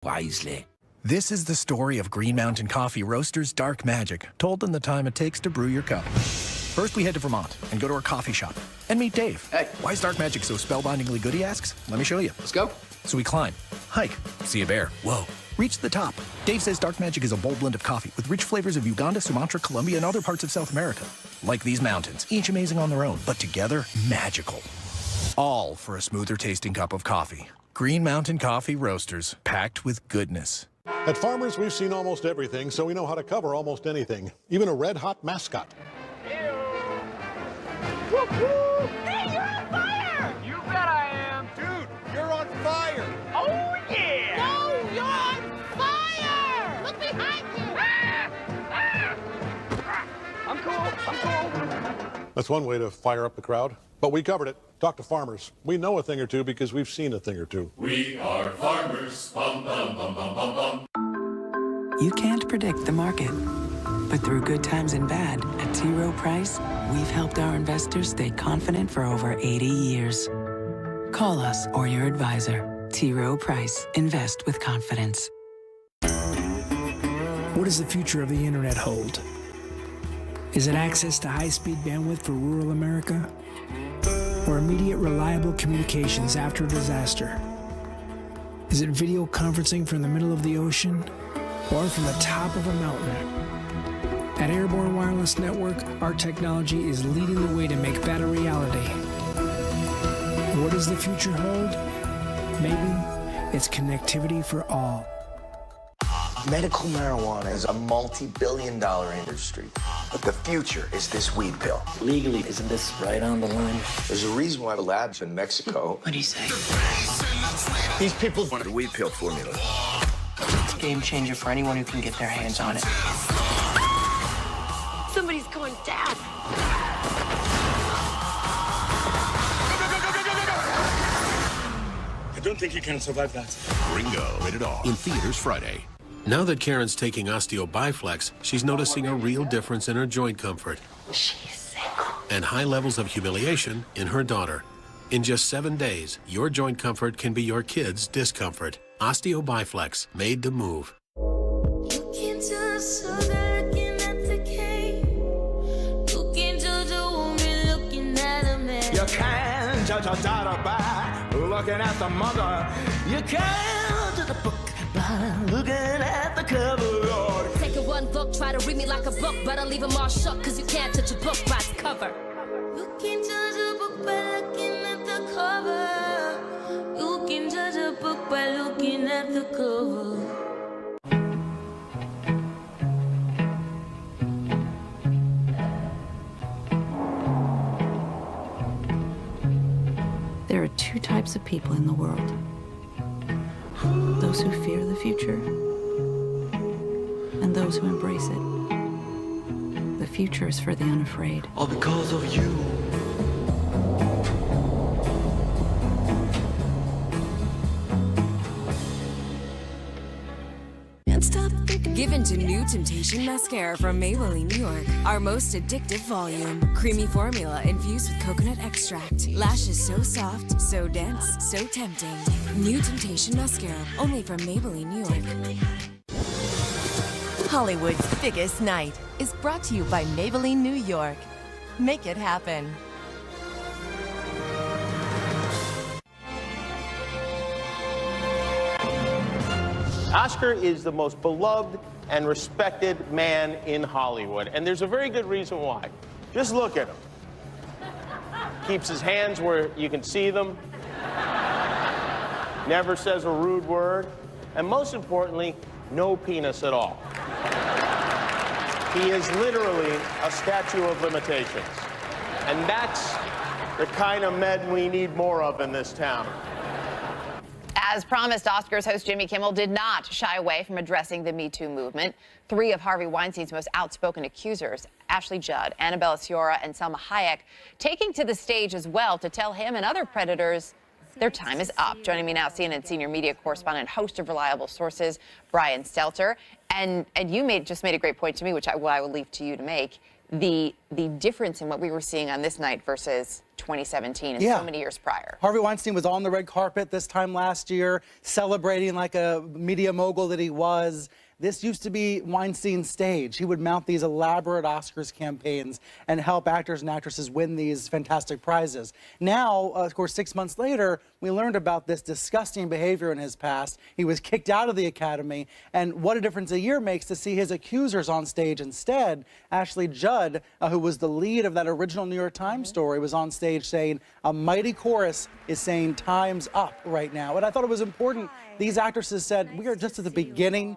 wisely. This is the story of Green Mountain Coffee Roasters' dark magic, told in the time it takes to brew your cup. First, we head to Vermont and go to our coffee shop and meet Dave. Hey. Why is dark magic so spellbindingly good, he asks? Let me show you. Let's go. So we climb, hike, see a bear. Whoa. Reach the top. Dave says dark magic is a bold blend of coffee with rich flavors of Uganda, Sumatra, Colombia, and other parts of South America. Like these mountains, each amazing on their own, but together, magical. All for a smoother tasting cup of coffee. Green Mountain Coffee Roasters, packed with goodness. At Farmers, we've seen almost everything, so we know how to cover almost anything, even a red-hot mascot. Whoop, whoop. Hey, you're on fire! You bet I am. Dude, you're on fire! Oh, yeah! No, you're on fire! Look behind you! I'm cool. That's one way to fire up the crowd. But we covered it. Talk to Farmers. We know a thing or two because we've seen a thing or two. We are farmers. Bum, bum, bum, bum, bum, bum. You can't predict the market, but through good times and bad, at T. Rowe Price, we've helped our investors stay confident for over 80 years. Call us or your advisor. T. Rowe Price. Invest with confidence. What does the future of the internet hold? Is it access to high-speed bandwidth for rural America? Or immediate reliable communications after a disaster? Is it video conferencing from the middle of the ocean or from the top of a mountain? At Airborne Wireless Network, our technology is leading the way to make that a reality. What does the future hold? Maybe it's connectivity for all. Medical marijuana is a multi-billion-dollar industry, but the future is this weed pill. Legally, isn't this right on the line? There's a reason why the labs in Mexico... What do you say? These people want the weed pill formula. It's a game changer for anyone who can get their hands on it. Somebody's going down. I don't think you can survive that. Ringo. Rated R. In theaters Friday. Now that Karen's taking Osteo-Biflex, she's noticing a real difference in her joint comfort. She's single. And high levels of humiliation in her daughter. In just 7 days, your joint comfort can be your kid's discomfort. Osteo-Biflex, made to move. You can't judge a daughter by looking at the mother. You can't judge a book by looking at the cover. Take a one look, try to read me like a book, but I'll leave them all shook, cause you can't judge a book by its cover. You can judge a book by looking at the cover. You can judge a book by looking at the cover. There are two types of people in the world. Those who fear the future, and those who embrace it. The future is for the unafraid. All because of you. Give in to new Temptation Mascara from Maybelline, New York. Our most addictive volume. Creamy formula infused with coconut extract. Lashes so soft, so dense, so tempting. New Temptation Mascara, only from Maybelline, New York. Hollywood's biggest night is brought to you by Maybelline, New York. Make it happen. Oscar is the most beloved and respected man in Hollywood, and there's a very good reason why. Just look at him. Keeps his hands where you can see them, never says a rude word, and most importantly, no penis at all. He is literally a statue of limitations, and that's the kind of men we need more of in this town. As promised, Oscars host Jimmy Kimmel did not shy away from addressing the Me Too movement. 3 of Harvey Weinstein's most outspoken accusers, Ashley Judd, Annabella Sciorra, and Selma Hayek, taking to the stage as well to tell him and other predators their time is up. Joining me now, CNN senior media correspondent, host of Reliable Sources, Brian Stelter. And you just made a great point to me, which I will leave to you to make. The difference in what we were seeing on this night versus 2017 and Yeah. so many years prior. Harvey Weinstein was on the red carpet this time last year, celebrating like a media mogul that he was. This used to be Weinstein's stage. He would mount these elaborate Oscars campaigns and help actors and actresses win these fantastic prizes. Now, of course, 6 months later, we learned about this disgusting behavior in his past. He was kicked out of the Academy, and what a difference a year makes to see his accusers on stage instead. Ashley Judd, who was the lead of that original New York Times story, was on stage saying, a mighty chorus is saying time's up right now. And I thought it was important. These actresses said, we are just at the beginning.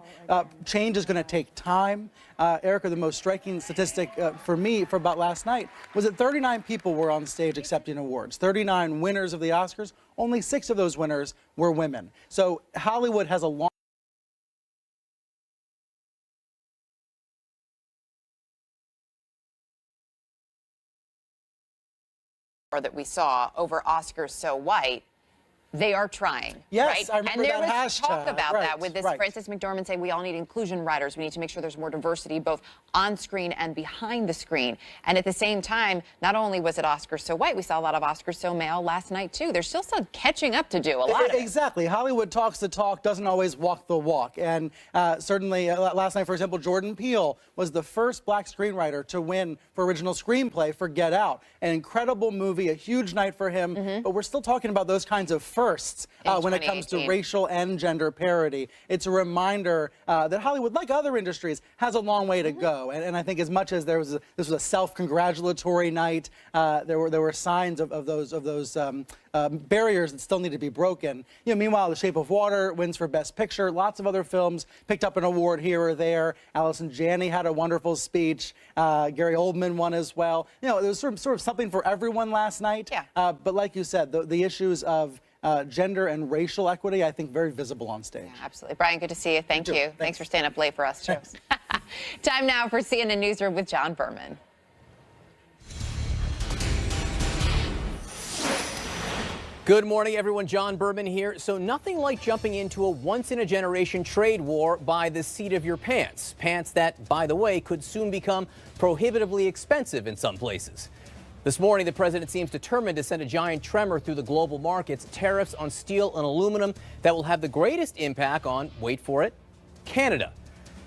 Change is going to take time. Erica, the most striking statistic for me for about last night was that 39 people were on stage accepting awards. 39 winners of the Oscars. Only 6 of those winners were women. So Hollywood has a long that we saw over Oscars So White, they are trying. Yes, right? I remember and there that was talk hashtag. about Right, that with this right. Frances McDormand saying we all need inclusion writers. We need to make sure there's more diversity both on screen and behind the screen. And at the same time, not only was it Oscars So White, we saw a lot of Oscars So Male last night too. There's still some catching up to do. A lot of it. Exactly. Hollywood talks the talk, doesn't always walk the walk. And certainly last night, for example, Jordan Peele was the first black screenwriter to win for original screenplay for Get Out. An incredible movie, a huge night for him. But we're still talking about those kinds of firsts when it comes to racial and gender parity. It's a reminder that Hollywood, like other industries, has a long way to go. And I think as much as this was a self-congratulatory night, there were signs of those barriers that still need to be broken. Meanwhile, The Shape of Water wins for Best Picture. Lots of other films picked up an award here or there. Allison Janney had a wonderful speech. Gary Oldman won as well. There was sort of something for everyone last night. Yeah. But like you said, the issues of gender and racial equity, I think, very visible on stage. Yeah, absolutely. Brian, good to see you. Thank you. Thanks for staying up late for us, too. Time now for CNN Newsroom with John Berman. Good morning, everyone. John Berman here. So nothing like jumping into a once-in-a-generation trade war by the seat of your pants. Pants that, by the way, could soon become prohibitively expensive in some places. This morning, the president seems determined to send a giant tremor through the global markets, tariffs on steel and aluminum that will have the greatest impact on, wait for it, Canada.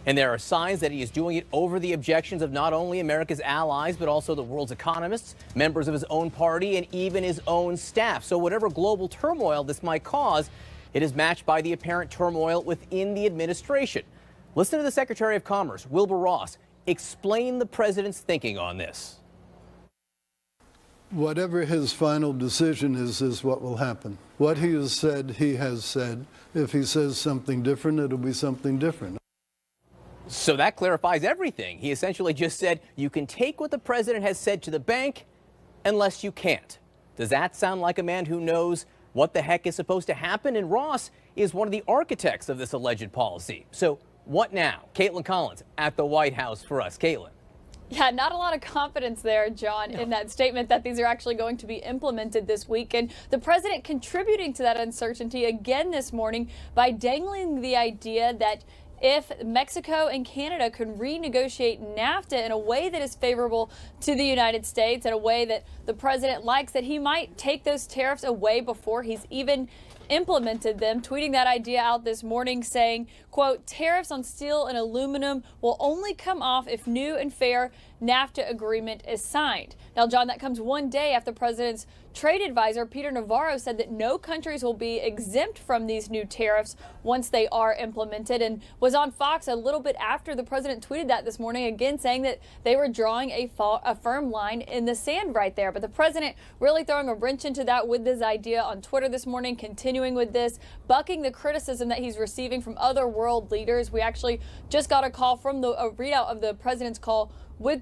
And there are signs that he is doing it over the objections of not only America's allies, but also the world's economists, members of his own party, and even his own staff. So whatever global turmoil this might cause, it is matched by the apparent turmoil within the administration. Listen to the Secretary of Commerce, Wilbur Ross, explain the president's thinking on this. Whatever his final decision is what will happen. What he has said, he has said. If he says something different, it'll be something different. So that clarifies everything. He essentially just said, you can take what the president has said to the bank unless you can't. Does that sound like a man who knows what the heck is supposed to happen? And Ross is one of the architects of this alleged policy. So what now? Caitlin Collins at the White House for us. Caitlin. Yeah, not a lot of confidence there, John, in that statement that these are actually going to be implemented this week. And the president contributing to that uncertainty again this morning by dangling the idea that if Mexico and Canada could renegotiate NAFTA in a way that is favorable to the United States, in a way that the president likes, that he might take those tariffs away before he's even implemented them, tweeting that idea out this morning saying, quote, tariffs on steel and aluminum will only come off if new and fair NAFTA agreement is signed. Now, John, that comes one day after the president's trade advisor, Peter Navarro, said that no countries will be exempt from these new tariffs once they are implemented, and was on Fox a little bit after the president tweeted that this morning, again saying that they were drawing a firm line in the sand right there. But the president really throwing a wrench into that with this idea on Twitter this morning, continuing with this, bucking the criticism that he's receiving from other world leaders. We actually just got a call from a readout of the president's call with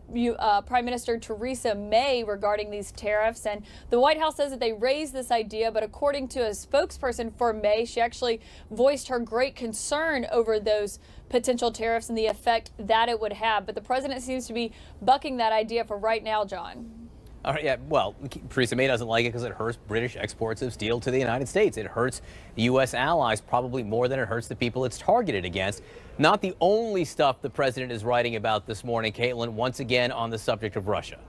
Prime Minister Theresa May regarding these tariffs. And the White House says that they raised this idea, but according to a spokesperson for May, she actually voiced her great concern over those potential tariffs and the effect that it would have. But the president seems to be bucking that idea for right now, John. All right, yeah, well, Theresa May doesn't like it because it hurts British exports of steel to the United States. It hurts the U.S. allies probably more than it hurts the people it's targeted against. Not the only stuff the president is writing about this morning, Caitlin, once again on the subject of Russia.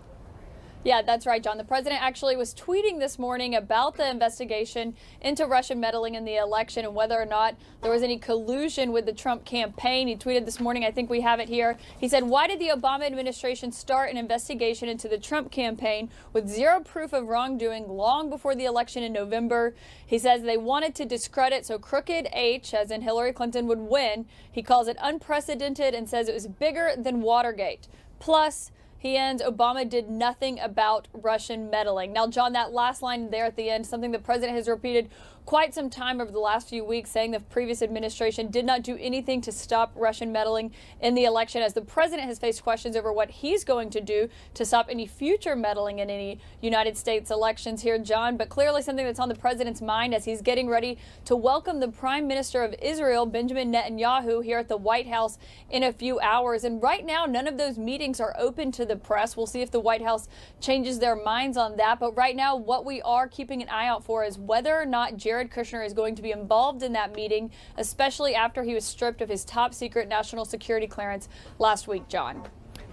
Yeah, that's right, John. The president actually was tweeting this morning about the investigation into Russian meddling in the election and whether or not there was any collusion with the Trump campaign. He tweeted this morning, I think we have it here. He said, "Why did the Obama administration start an investigation into the Trump campaign with zero proof of wrongdoing long before the election in November?" He says they wanted to discredit so Crooked H, as in Hillary Clinton, would win. He calls it unprecedented and says it was bigger than Watergate. Plus, he ends, Obama did nothing about Russian meddling. Now, John, that last line there at the end, something the president has repeated quite some time over the last few weeks, saying the previous administration did not do anything to stop Russian meddling in the election, as the president has faced questions over what he's going to do to stop any future meddling in any United States elections here, John. But clearly something that's on the president's mind as he's getting ready to welcome the Prime Minister of Israel, Benjamin Netanyahu, here at the White House in a few hours. And right now, none of those meetings are open to the press. We'll see if the White House changes their minds on that. But right now, what we are keeping an eye out for is whether or not Jared Kushner is going to be involved in that meeting, especially after he was stripped of his top secret national security clearance last week, John.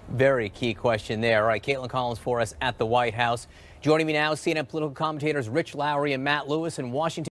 Very key question there. All right, Caitlin Collins for us at the White House. Joining me now, CNN political commentators Rich Lowry and Matt Lewis in Washington.